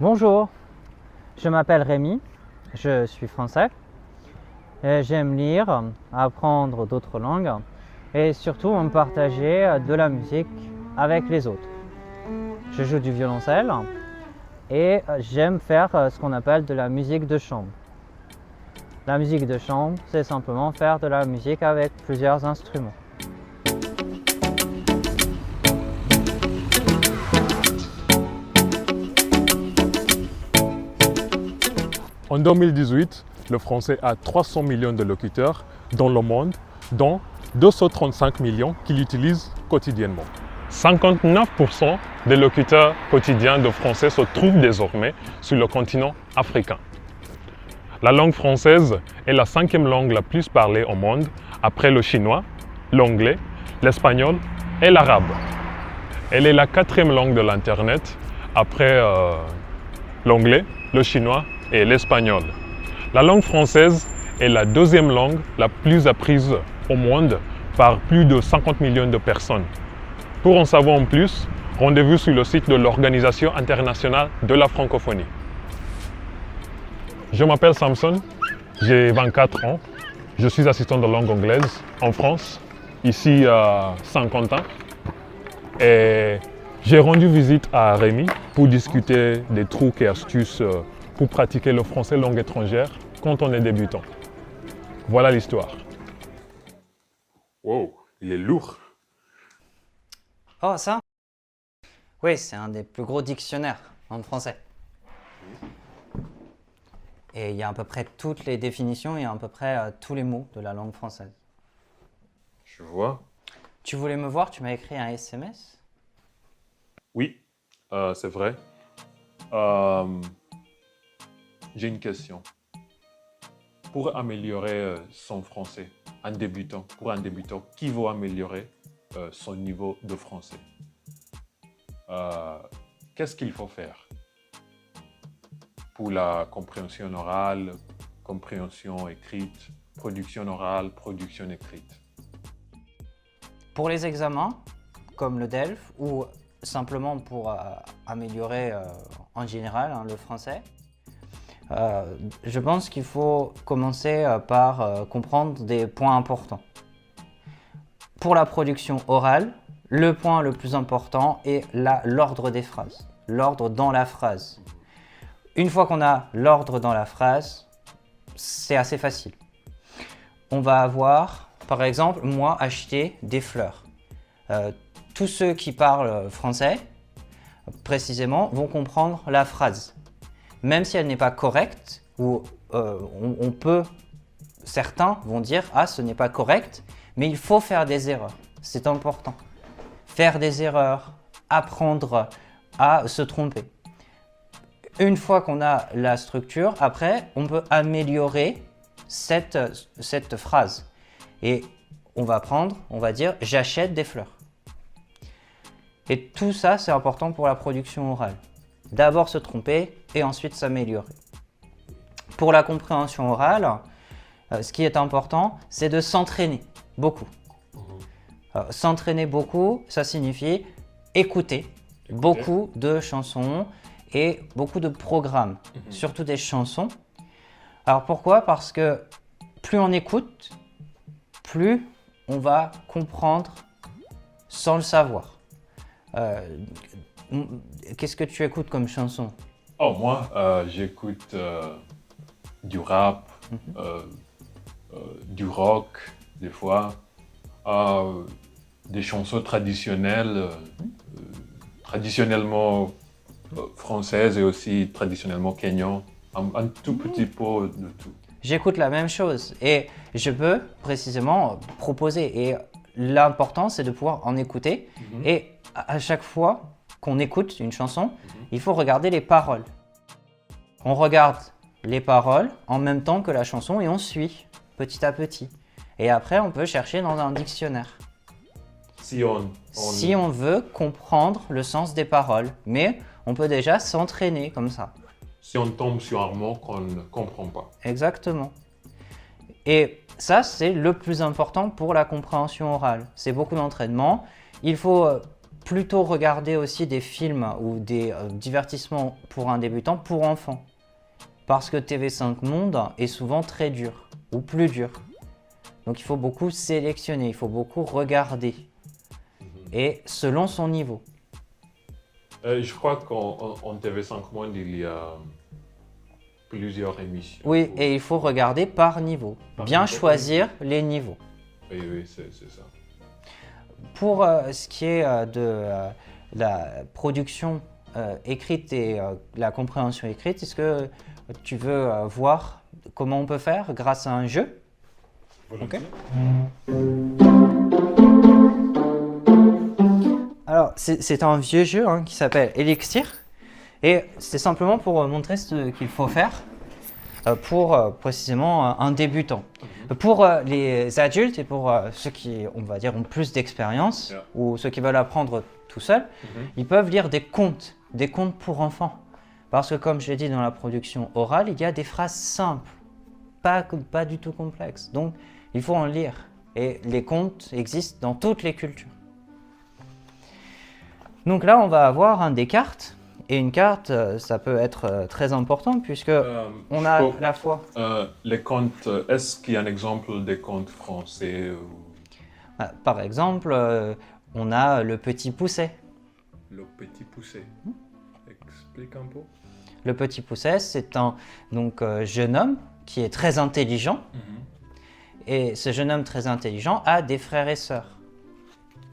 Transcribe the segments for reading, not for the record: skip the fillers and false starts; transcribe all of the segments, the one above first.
Bonjour, je m'appelle Rémi, je suis français et j'aime lire, apprendre d'autres langues et surtout me partager de la musique avec les autres. Je joue du violoncelle et j'aime faire ce qu'on appelle de la musique de chambre. La musique de chambre, c'est simplement faire de la musique avec plusieurs instruments. En 2018, le français a 300 millions de locuteurs dans le monde, dont 235 millions qui l'utilisent quotidiennement. 59% des locuteurs quotidiens de français se trouvent désormais sur le continent africain. La langue française est la 5e langue la plus parlée au monde, après le chinois, l'anglais, l'espagnol et l'arabe. Elle est la 4e langue de l'Internet, après l'anglais, le chinois et l'espagnol. La langue française est la 2e langue la plus apprise au monde par plus de 50 millions de personnes. Pour en savoir en plus, rendez-vous sur le site de l'Organisation internationale de la francophonie. Je m'appelle Samson, j'ai 24 ans, je suis assistant de langue anglaise en France, ici à Saint-Quentin. Et j'ai rendu visite à Rémi pour discuter des trucs et astuces pour pratiquer le français langue étrangère quand on est débutant. Voilà l'histoire. Wow, il est lourd. Oh, ça? Oui, c'est un des plus gros dictionnaires en français. Et il y a à peu près toutes les définitions et à peu près tous les mots de la langue française. Je vois. Tu voulais me voir, tu m'as écrit un SMS? Oui, c'est vrai. J'ai une question. Pour améliorer son français, pour un débutant, qui veut améliorer son niveau de français? Qu'est-ce qu'il faut faire pour la compréhension orale, compréhension écrite, production orale, production écrite? Pour les examens, comme le DELF, ou simplement pour améliorer en général le français, je pense qu'il faut commencer par comprendre des points importants. Pour la production orale, le point le plus important est l'ordre des phrases, l'ordre dans la phrase. Une fois qu'on a l'ordre dans la phrase, c'est assez facile. On va avoir, par exemple, moi, acheter des fleurs. Tous ceux qui parlent français, précisément, vont comprendre la phrase. Même si elle n'est pas correcte, ou certains vont dire « Ah, ce n'est pas correct », mais il faut faire des erreurs. C'est important. Faire des erreurs, apprendre à se tromper. Une fois qu'on a la structure, après, on peut améliorer cette phrase. Et on va dire « j'achète des fleurs ». Et tout ça, c'est important pour la production orale. D'abord se tromper et ensuite s'améliorer. Pour la compréhension orale, ce qui est important, c'est de s'entraîner beaucoup. S'entraîner beaucoup, ça signifie écouter beaucoup de chansons et beaucoup de programmes, surtout des chansons. Alors pourquoi? Parce que plus on écoute, plus on va comprendre sans le savoir. Qu'est-ce que tu écoutes comme chanson? Oh, moi, j'écoute du rap, du rock, des fois, des chansons traditionnelles, traditionnellement françaises et aussi traditionnellement kenyan, un tout petit peu de tout. J'écoute la même chose et je peux précisément proposer. Et l'important, c'est de pouvoir en écouter. Et à chaque fois qu'on écoute une chanson, il faut regarder les paroles. On regarde les paroles en même temps que la chanson et on suit petit à petit. Et après, on peut chercher dans un dictionnaire. Si on veut comprendre le sens des paroles, mais on peut déjà s'entraîner comme ça. Si on tombe sur un mot qu'on ne comprend pas. Exactement. Et ça, c'est le plus important pour la compréhension orale. C'est beaucoup d'entraînement. Il faut plutôt regarder aussi des films ou des divertissements pour un débutant pour enfants. Parce que TV5 Monde est souvent très dur ou plus dur. Donc il faut beaucoup sélectionner, il faut beaucoup regarder. Et selon son niveau. Je crois qu'en TV5 Monde, il y a plusieurs émissions. Oui, et il faut regarder par niveau. Bien choisir les niveaux. Oui, oui, c'est ça. Pour ce qui est de la production écrite et la compréhension écrite, est-ce que tu veux voir comment on peut faire grâce à un jeu? Volontiers. Alors, c'est un vieux jeu hein, qui s'appelle Elixir. Et c'est simplement pour montrer ce qu'il faut faire pour précisément un débutant. Pour les adultes et pour ceux qui, on va dire, ont plus d'expérience ou ceux qui veulent apprendre tout seuls, ils peuvent lire des contes pour enfants. Parce que comme je l'ai dit dans la production orale, il y a des phrases simples, pas du tout complexes. Donc, il faut en lire. Et les contes existent dans toutes les cultures. Donc là, on va avoir des cartes. Et une carte, ça peut être très important puisque on a la fois... les contes, est-ce qu'il y a un exemple des contes français Par exemple, on a Le Petit Poucet. Le Petit Poucet. Explique un peu. Le Petit Poucet, c'est un jeune homme qui est très intelligent. Et ce jeune homme très intelligent a des frères et sœurs.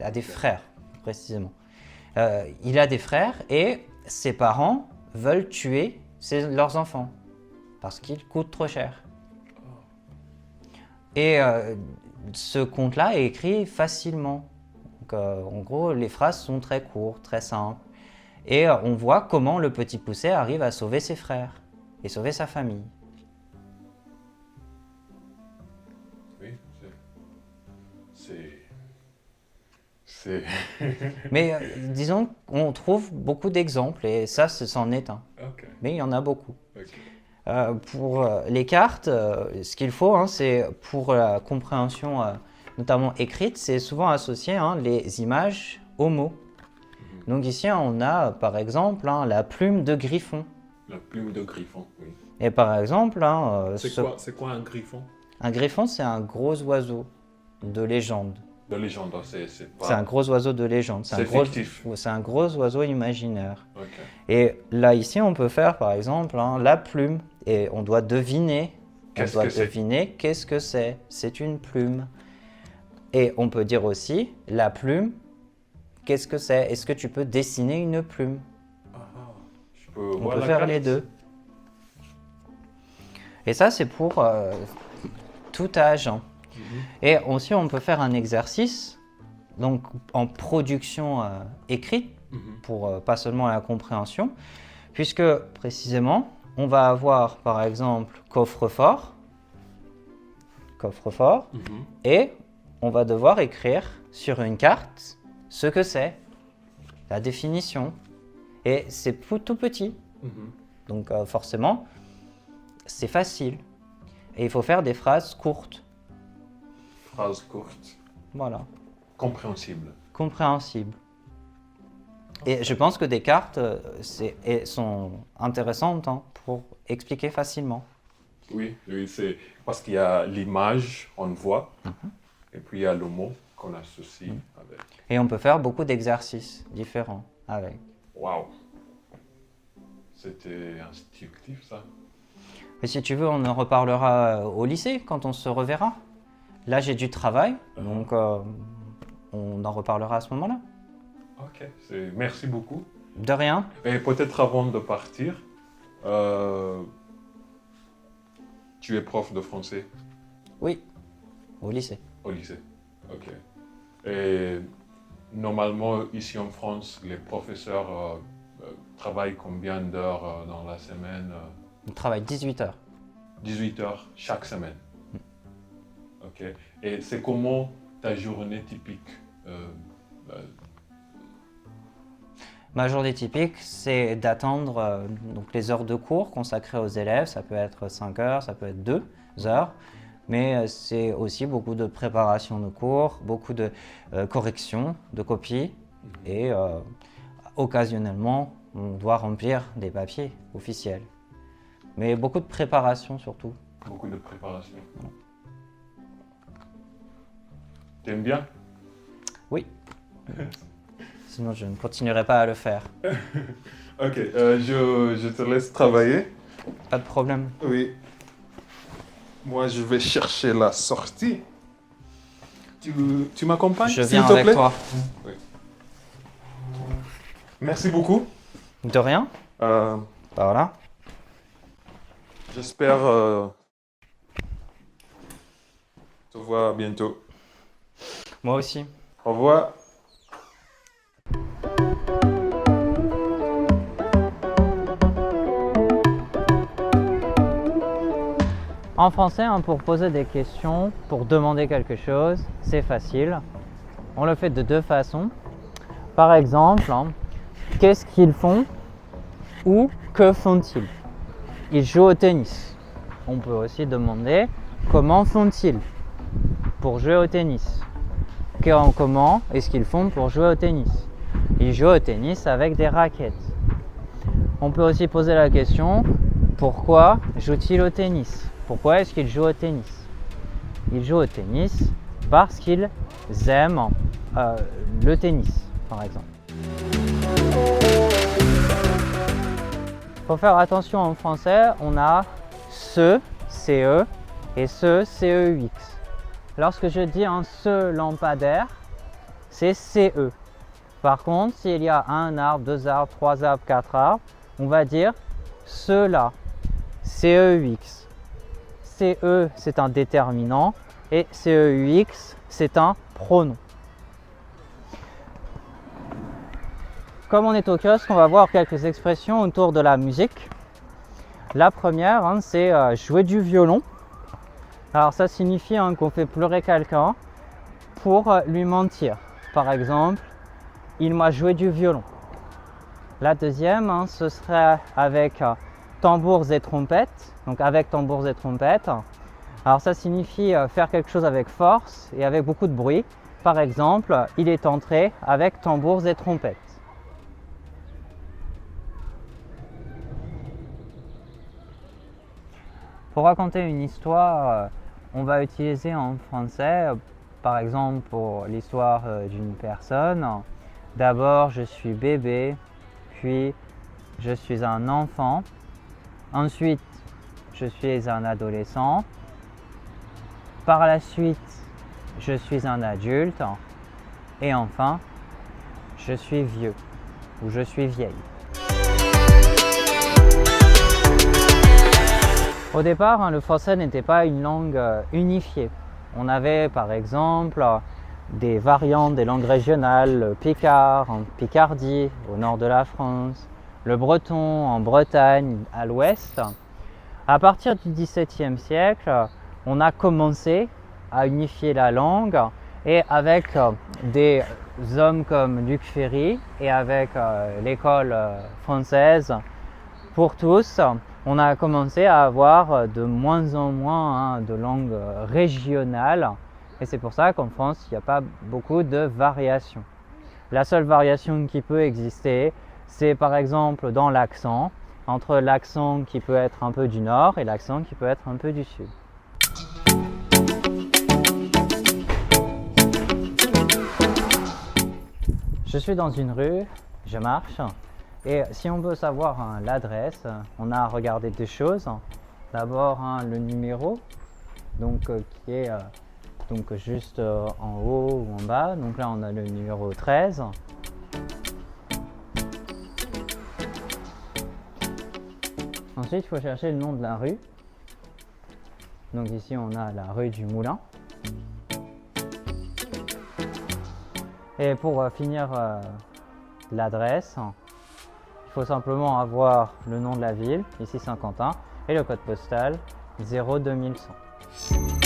Il a des frères, précisément. Il a des frères et ses parents veulent tuer leurs enfants parce qu'ils coûtent trop cher. Et ce conte-là est écrit facilement. Donc, en gros, les phrases sont très courtes, très simples. Et on voit comment le Petit Poucet arrive à sauver ses frères et sauver sa famille. Oui, c'est... Mais disons qu'on trouve beaucoup d'exemples et ça, c'en est un. Okay. Mais il y en a beaucoup. Okay. Pour les cartes, ce qu'il faut, c'est pour la compréhension notamment écrite, c'est souvent associé les images aux mots. Donc ici, on a par exemple la plume de griffon. La plume de griffon, oui. Et par exemple... c'est quoi un griffon? Un griffon, c'est un gros oiseau de légende. De légende, c'est pas... C'est un gros oiseau de légende. C'est fictif. C'est un gros oiseau imaginaire. Okay. Et là, ici, on peut faire par exemple la plume. Et on doit deviner. Qu'est-ce que c'est. C'est une plume. Et on peut dire aussi, la plume, qu'est-ce que c'est? Est-ce que tu peux dessiner une plume? On peut faire les deux. Et ça, c'est pour tout âge. Et aussi, on peut faire un exercice donc, en production écrite, pour pas seulement la compréhension, puisque précisément, on va avoir par exemple coffre-fort, et on va devoir écrire sur une carte ce que c'est, la définition, et c'est tout petit. Donc forcément, c'est facile. Et il faut faire des phrases courtes. Phrases courtes. Voilà. Compréhensibles. Compréhensibles. Et je pense que des cartes sont intéressantes pour expliquer facilement. Oui, c'est parce qu'il y a l'image, on voit, et puis il y a le mot qu'on associe avec. Et on peut faire beaucoup d'exercices différents avec. Waouh! C'était instructif, ça. Et si tu veux, on en reparlera au lycée quand on se reverra. Là, j'ai du travail, donc on en reparlera à ce moment-là. Ok, merci beaucoup. De rien. Et peut-être avant de partir, tu es prof de français? Oui, au lycée. Au lycée, ok. Et normalement, ici en France, les professeurs travaillent combien d'heures dans la semaine? On travaille 18 heures. 18 heures chaque semaine. Ok. Et c'est comment ta journée typique? Ma journée typique, c'est d'attendre donc les heures de cours consacrées aux élèves. Ça peut être 5 heures, ça peut être 2 heures. Mais c'est aussi beaucoup de préparation de cours, beaucoup de corrections, de copies, Et occasionnellement, on doit remplir des papiers officiels. Mais beaucoup de préparation surtout. Beaucoup de préparation. T'aimes bien? Oui. Sinon, je ne continuerai pas à le faire. Ok, je te laisse travailler. Pas de problème. Oui. Moi, je vais chercher la sortie. Tu m'accompagnes, Je s'il viens te avec plaît? toi. Oui. Merci beaucoup. De rien. Voilà. J'espère te voir bientôt. Moi aussi. Au revoir. En français, pour poser des questions, pour demander quelque chose, c'est facile. On le fait de deux façons. Par exemple, qu'est-ce qu'ils font ou que font-ils? Ils jouent au tennis. On peut aussi demander comment font-ils pour jouer au tennis? Comment est-ce qu'ils font pour jouer au tennis? Ils jouent au tennis avec des raquettes. On peut aussi poser la question, pourquoi jouent-ils au tennis? Pourquoi est-ce qu'ils jouent au tennis? Ils jouent au tennis parce qu'ils aiment le tennis, par exemple. Il faut faire attention en français, on a ce, CE, et ce, CEX. Lorsque je dis un ce lampadaire, c'est CE. Par contre, s'il y a un arbre, deux arbres, trois arbres, quatre arbres, on va dire ceux-là, CEX. CE, c'est un déterminant et CEUX, c'est un pronom. Comme on est au kiosque, on va voir quelques expressions autour de la musique. La première, c'est jouer du violon. Alors ça signifie qu'on fait pleurer quelqu'un pour lui mentir. Par exemple, il m'a joué du violon. La deuxième, ce serait avec tambours et trompettes. Donc avec tambours et trompettes. Alors ça signifie faire quelque chose avec force et avec beaucoup de bruit. Par exemple, il est entré avec tambours et trompettes. Pour raconter une histoire, on va utiliser en français, par exemple pour l'histoire d'une personne. D'abord, je suis bébé, puis je suis un enfant. Ensuite, je suis un adolescent. Par la suite, je suis un adulte. Et enfin, je suis vieux ou je suis vieille. Au départ, le français n'était pas une langue unifiée. On avait par exemple des variantes des langues régionales, le picard en Picardie, au nord de la France, le breton en Bretagne, à l'ouest. À partir du XVIIe siècle, on a commencé à unifier la langue et avec des hommes comme Luc Ferry et avec l'école française pour tous, on a commencé à avoir de moins en moins de langues régionales et c'est pour ça qu'en France, il n'y a pas beaucoup de variations. La seule variation qui peut exister, c'est par exemple dans l'accent, entre l'accent qui peut être un peu du nord et l'accent qui peut être un peu du sud. Je suis dans une rue, je marche et si on veut savoir l'adresse, on a à regarder deux choses. D'abord le numéro, donc, qui est donc, juste en haut ou en bas. Donc là on a le numéro 13. Ensuite, il faut chercher le nom de la rue. Donc ici, on a la rue du Moulin. Et pour finir l'adresse, il faut simplement avoir le nom de la ville, ici Saint-Quentin, et le code postal 02100.